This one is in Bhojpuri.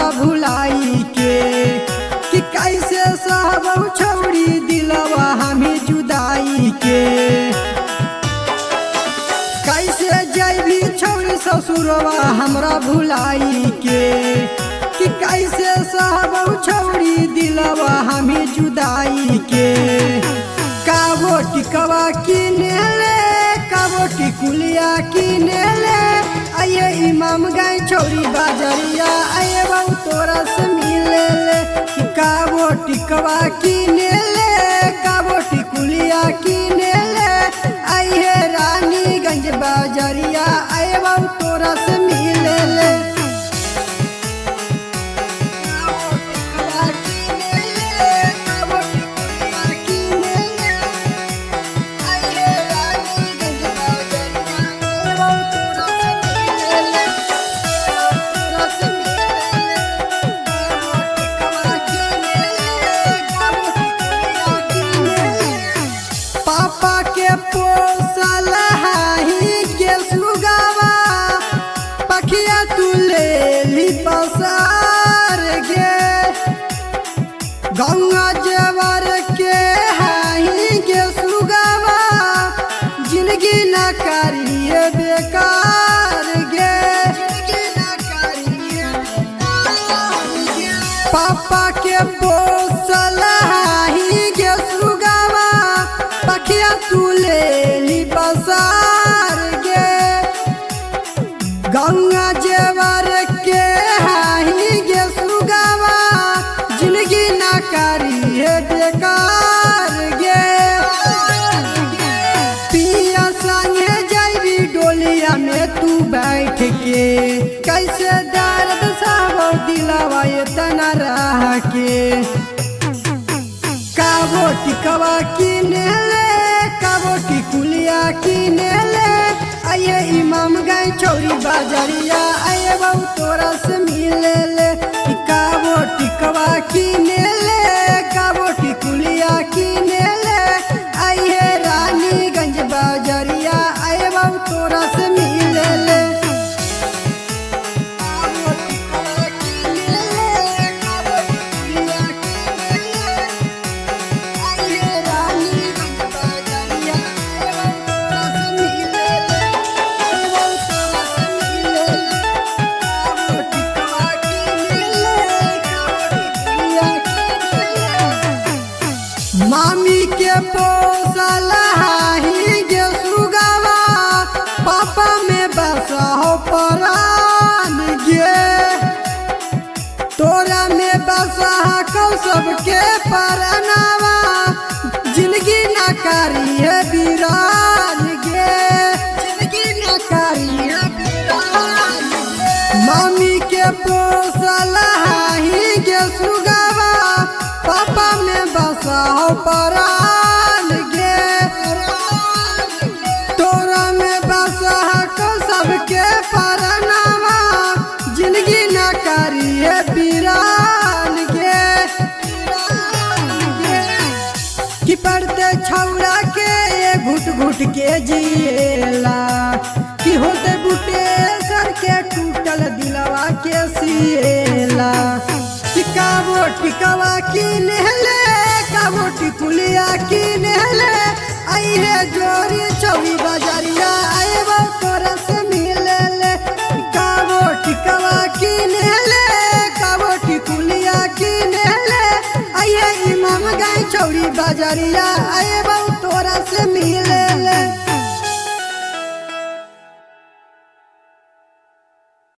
हमरा भुलाई के कि कैसे सहबौ छौड़ी दिलवा हमें जुदाई के। कैसे जैबी छौड़ी ससुरवा हमरा भुलाई के कि कैसे सहबौ छौड़ी दिलवा हमें जुदाई के। काबो टिकवा किने ले काबो टिकुलिया किने ले आये इमाम गाय छौड़ी बाजरिया आये बहु तोरा से मिले ले। काबो टिकवा किने ले काबो टिकुलिया किने ले आये रानीगंज बाजरिया आये बहु तोरा से मिले ले। गंगा जेवर के हाही के सुगावा जिंदगी न करिए बेकार गे। पापा के पोसल हाही के सुगावा पखिया तू ले ली बसार गे। गंगा जेवर के हाही के सुगावा जिंदगी ना करिए बेकार गे। पिया संगे जैबी डोलिया में तू बैठ के कैसे दर्द सहबौ दिलवा इतना रह के। काबो टिकवा किने ले काबो टिकुलिया किने ले आये इमाम गाय छौड़ी बाजरिया आये बहु तोरा से मिले ले। काबो टिकवा किने ले काबो टिकुलिया किने ले आये रानीगंज बाजरिया आये बहु तोरा से मिले ले। मामी के पोसल हाही गे सुगावा पापा में बसहो परान गे। तोरा में बसहा कौ सबके परनावा जिंदगी न करिए बीरान गे। जिंदगी न करिए बीरान गे। मामी के पोसल हाही गे सुगावा पापा में बसहो परान गे। तोरा में बसहा को सबके परनावा जिंदगी न करिए बीरान गे। कि पड़ते छौड़ा के घुट घुट के जिएला कि होते बुटे सर के टूटल दिलवा के सिएला। काबो टिकवा किने ले काबो टिकुलिया किने ले आये जोरी छौड़ी बाजरिया आये बहु तोरा से मिले ले। काबो टिकवा किने ले काबो टिकुलिया किने ले आये इमाम गाय छौड़ी बाजरिया आये बहु तोरा से मिले ले।